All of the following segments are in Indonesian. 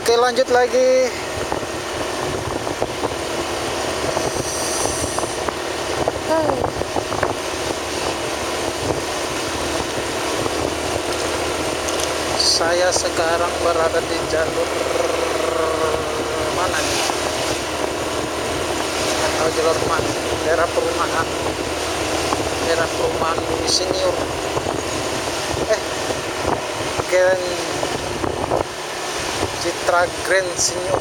Oke, lanjut lagi. Saya sekarang berada di jalur mana nih? Atau jalur mana? Daerah perumahan Bumi Senior. Grand Citra Grand Senior.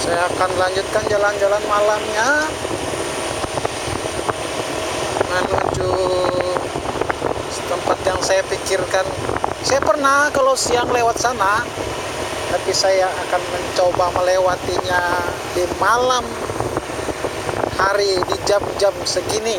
Saya akan lanjutkan jalan-jalan malamnya menuju tempat yang saya pikirkan. Saya pernah kalau siang lewat sana, tapi saya akan mencoba melewatinya di malam hari, di jam-jam segini.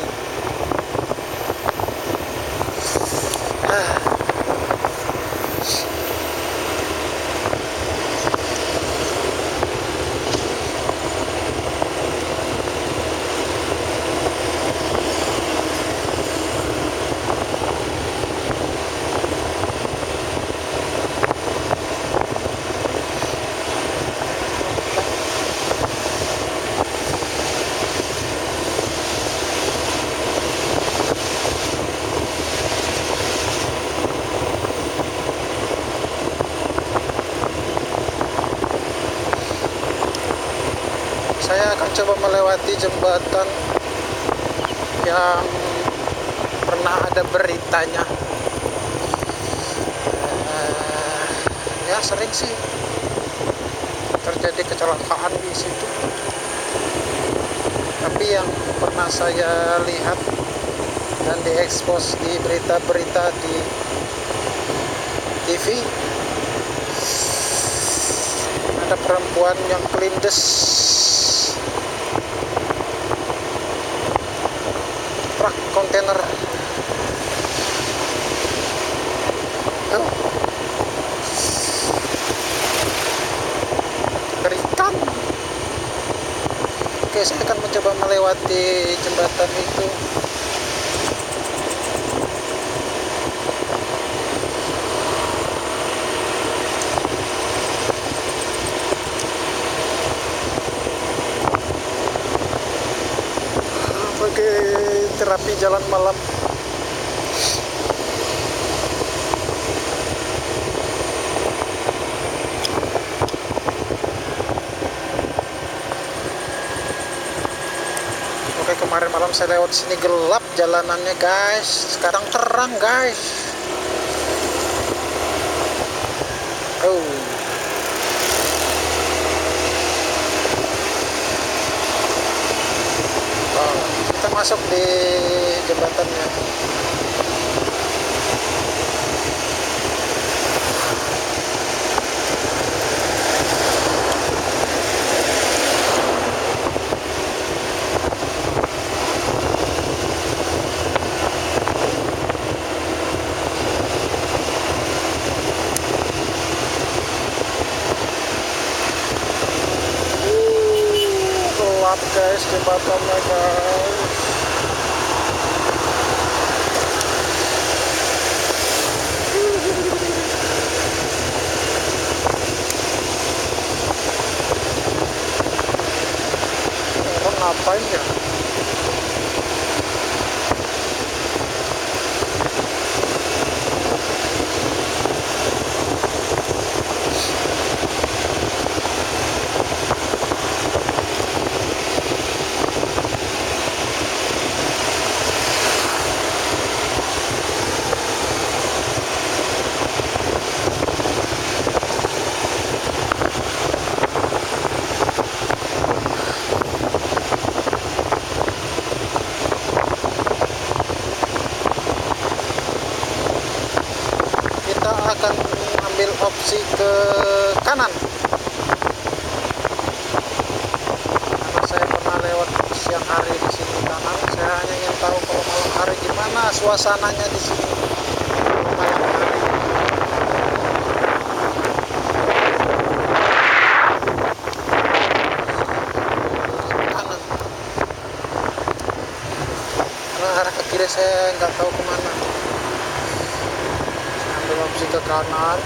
Saya akan coba melewati jembatan yang pernah ada beritanya. Ya sering sih terjadi kecelakaan di situ. Tapi yang pernah saya lihat dan diekspos di berita-berita di TV, ada perempuan yang kelindes truk kontainer. Ngerikan. Oke, saya akan mencoba melewati jembatan itu. Terapi jalan malam. Oke, kemarin malam saya lewat sini gelap jalanannya guys, sekarang terang guys. Kita masuk di jembatannya. Gelap guys jembatannya guys. Orang ngapain ya? Akan ambil opsi ke kanan karena saya pernah lewat siang hari di sini kanan. Saya hanya ingin tahu kalau malam hari gimana suasananya di sini. tapi saya nggak tahu kemana. Saya ambil opsi ke kanan.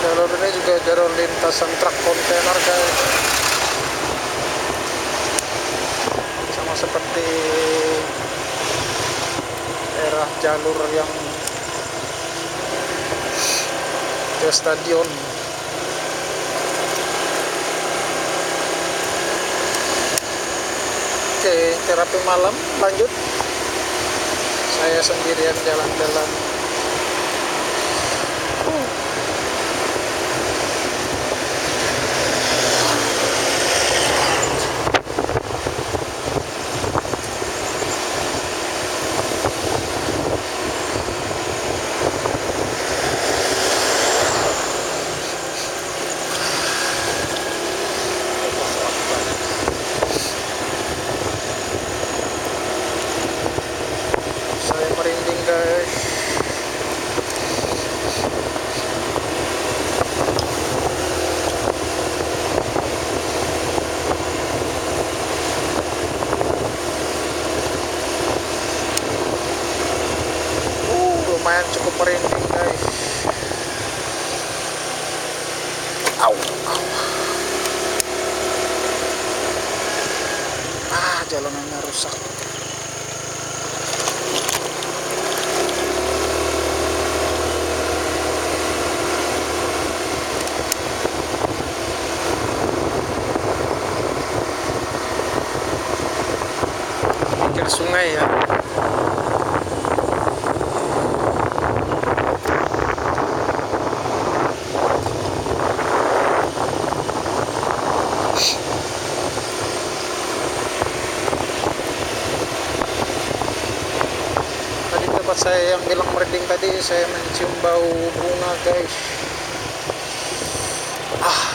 Jalur ini juga jalur lintasan truk kontainer guys, sama seperti daerah jalur yang ke stadion. Oke, terapi malam lanjut. Saya sendirian jalan-jalan. Saya merinding guys. Lumayan cukup merinding guys. Au. Jalanannya rusak. Pinggir sungai ya. Tempat saya yang bilang merinding tadi, saya mencium bau bunga guys.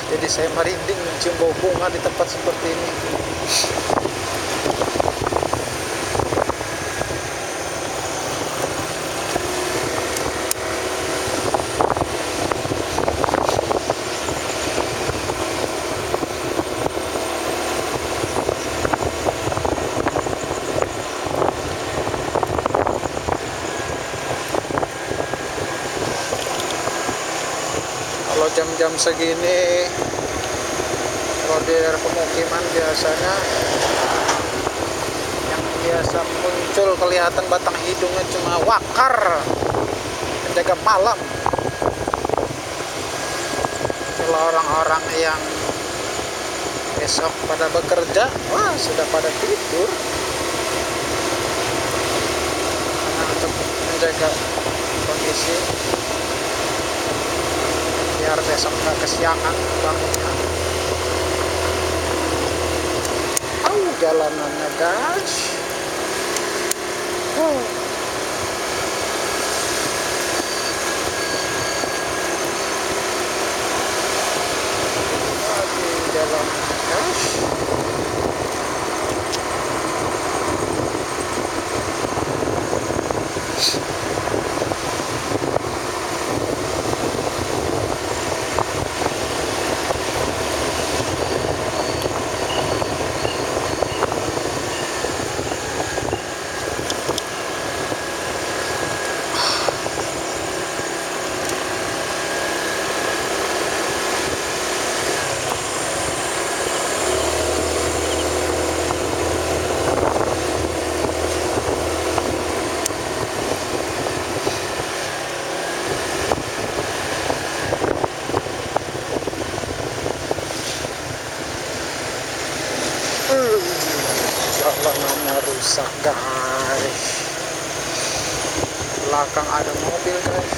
Jadi saya merinding mencium bau bunga di tempat seperti ini. Kalau jam-jam segini, kalau di daerah pemukiman biasanya yang biasa muncul kelihatan batang hidungnya cuma wakar, penjaga malam. Kalau orang-orang yang besok pada bekerja, wah sudah pada tidur. Karena untuk menjaga kondisi biar besok nggak kesiangan bangunnya. Jalanannya guys. Jalanannya guys. Jalanannya rusak guys. Belakang ada mobil guys.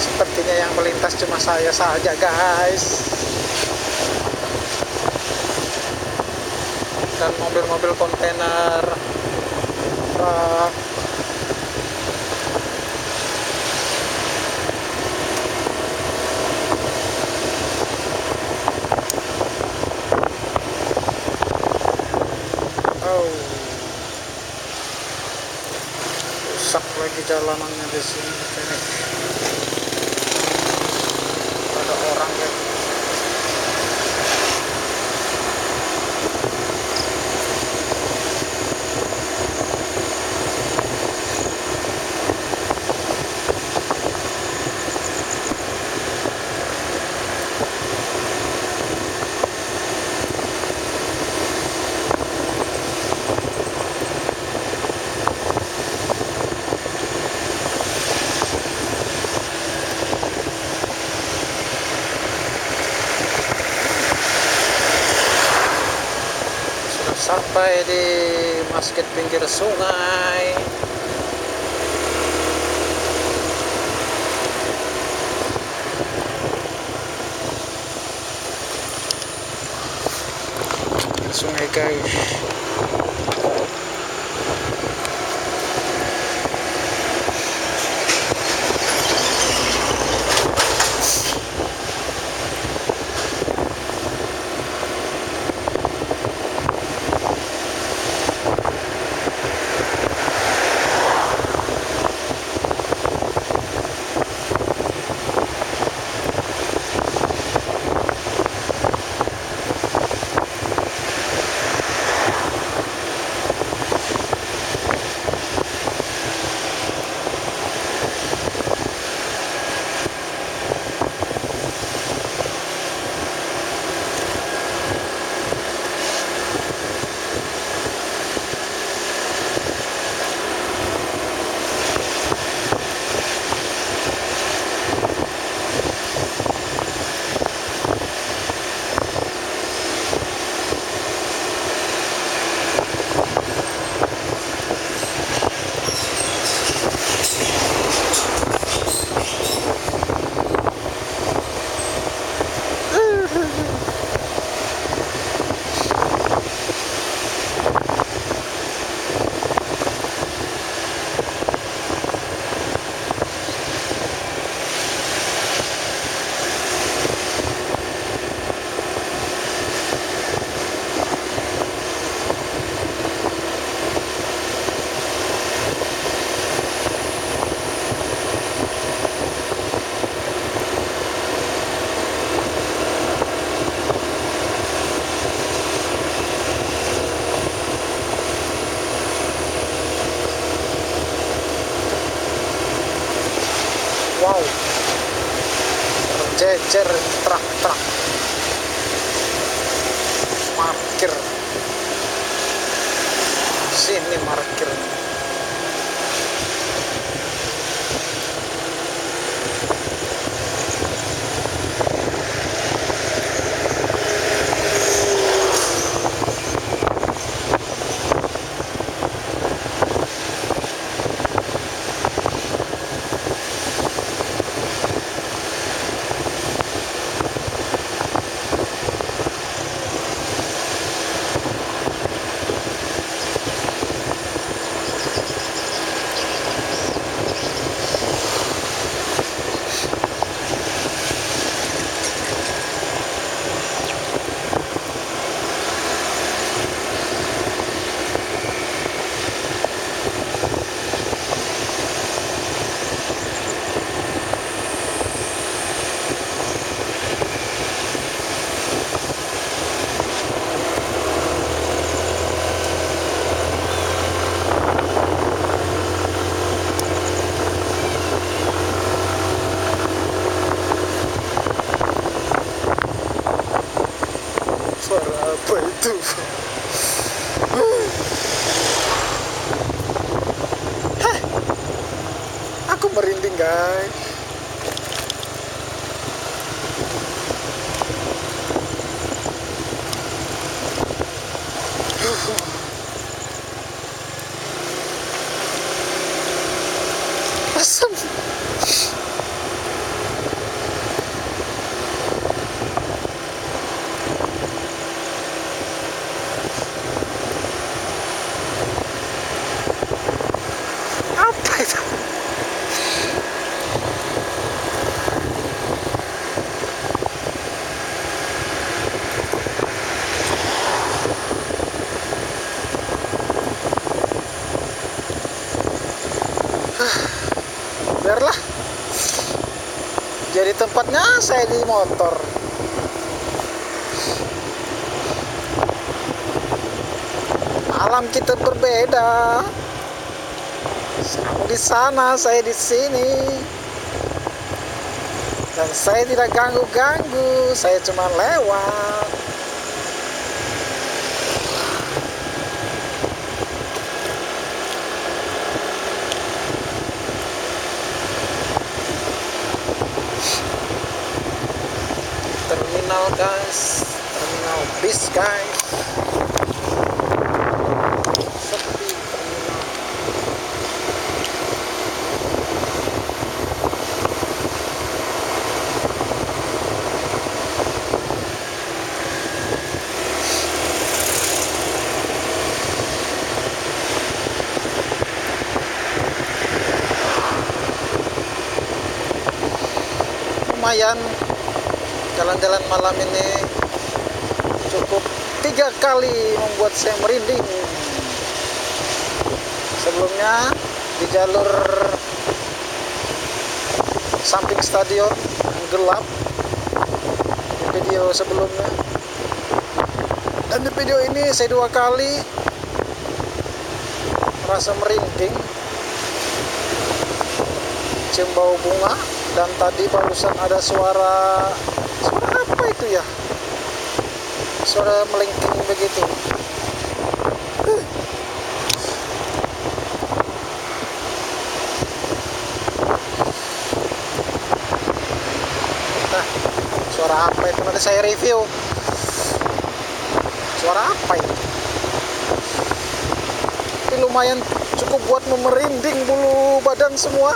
Sepertinya yang melintas cuma saya saja, guys. Dan mobil-mobil kontainer truk. Oh, rusak lagi jalanannya di sini. Ada orang ya. Sampai di masjid pinggir sungai. Sungai, guys. Wow, jejer truk-truk parkir sini, parkir. Apa itu? Hah, aku merinding, guys. Asam. biarlah, jadi tempatnya saya di motor. Alam kita berbeda, kamu di sana, saya di sini, dan saya tidak ganggu-ganggu, saya cuma lewat. Terminal guys, terminal bis guys, sepi terminal. Lumayan, jalan-jalan malam ini cukup 3 kali membuat saya merinding. Sebelumnya di jalur samping stadion yang gelap di video sebelumnya, dan di video ini saya 2 kali merasa merinding, cium bau bunga. Dan tadi barusan ada suara apa itu ya, suara melengking begitu. Nah, suara apa itu, nanti saya review. Suara apa itu? Tapi lumayan cukup buat memerinding bulu badan semua.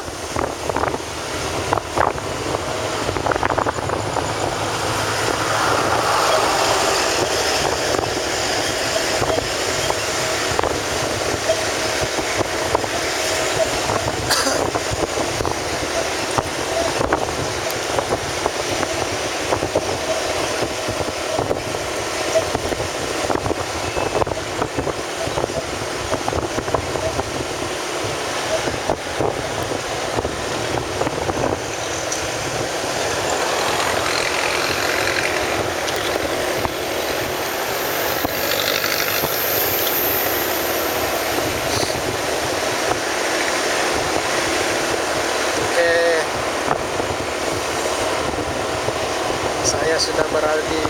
Saya sudah berada di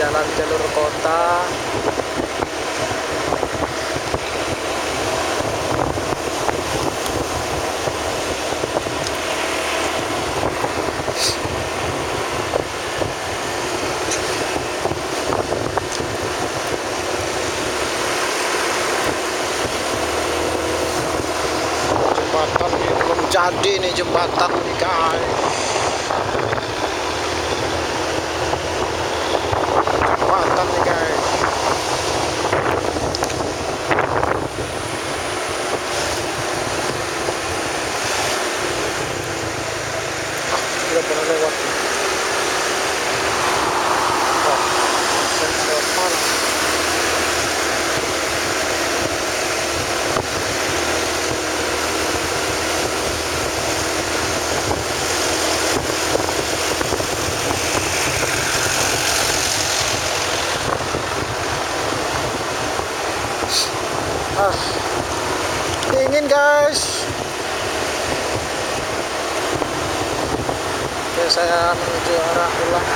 jalan jalur kota. Jembatan ini belum jadi nih, jembatan nih guys. Jembatan nih guys. Udah pernah lewat nih. Wah, saya lewat mana? Dingin guys. Oke, saya menuju arah pulang.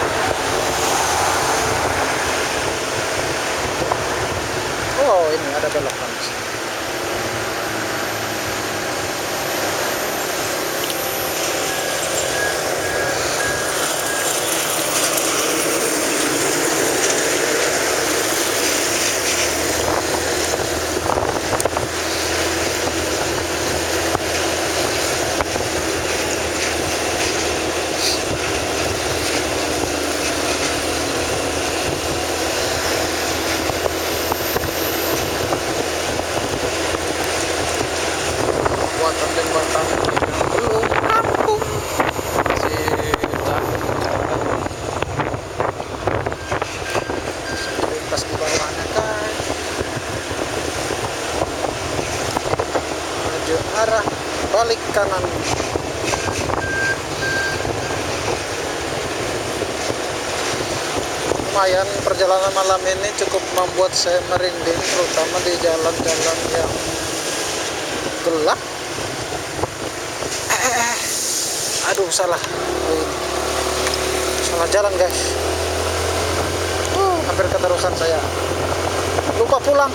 Oh, ini ada belokan di sini. lumayan perjalanan malam ini cukup membuat saya merinding, terutama di jalan-jalan yang gelap. Aduh, salah jalan guys. Hampir keterusan saya, lupa pulang.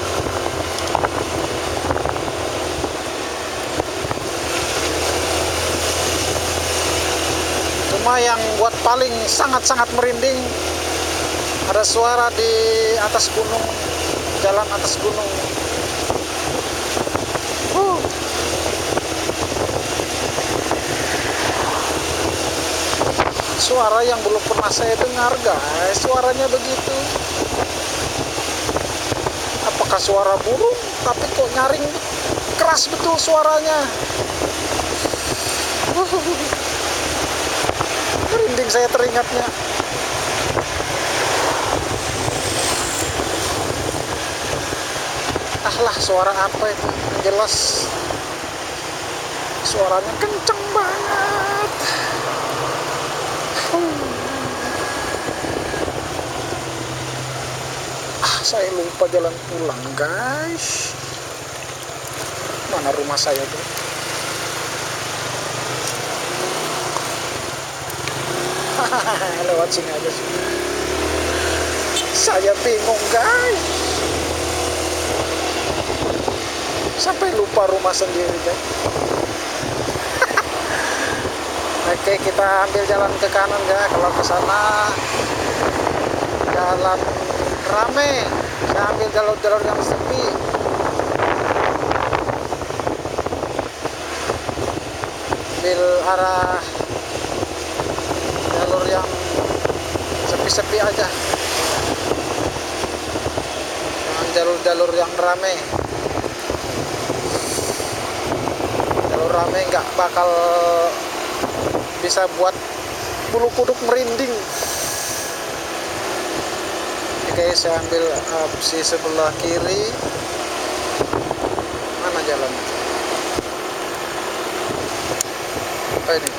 Cuma yang buat paling sangat-sangat merinding, ada suara di atas gunung, jalan atas gunung. Suara yang belum pernah saya dengar guys, suaranya begitu. Apakah suara burung? Tapi kok nyaring keras betul suaranya. Merinding saya teringatnya. Lah, suara apa itu? Jelas suaranya kenceng banget. Saya lupa jalan pulang guys. Mana rumah saya tuh? Lewat sini aja sih. Saya bingung guys, sampai lupa rumah sendiri guys. Oke, kita ambil jalan ke kanan guys. Kalau ke sana jalan rame, saya ambil jalur-jalur yang sepi. Ambil arah jalur yang sepi-sepi aja, jangan jalur-jalur yang rame. Jalur rame nggak bakal bisa buat bulu kuduk merinding. Oke, saya ambil opsi sebelah kiri. Mana jalan? Apa ini?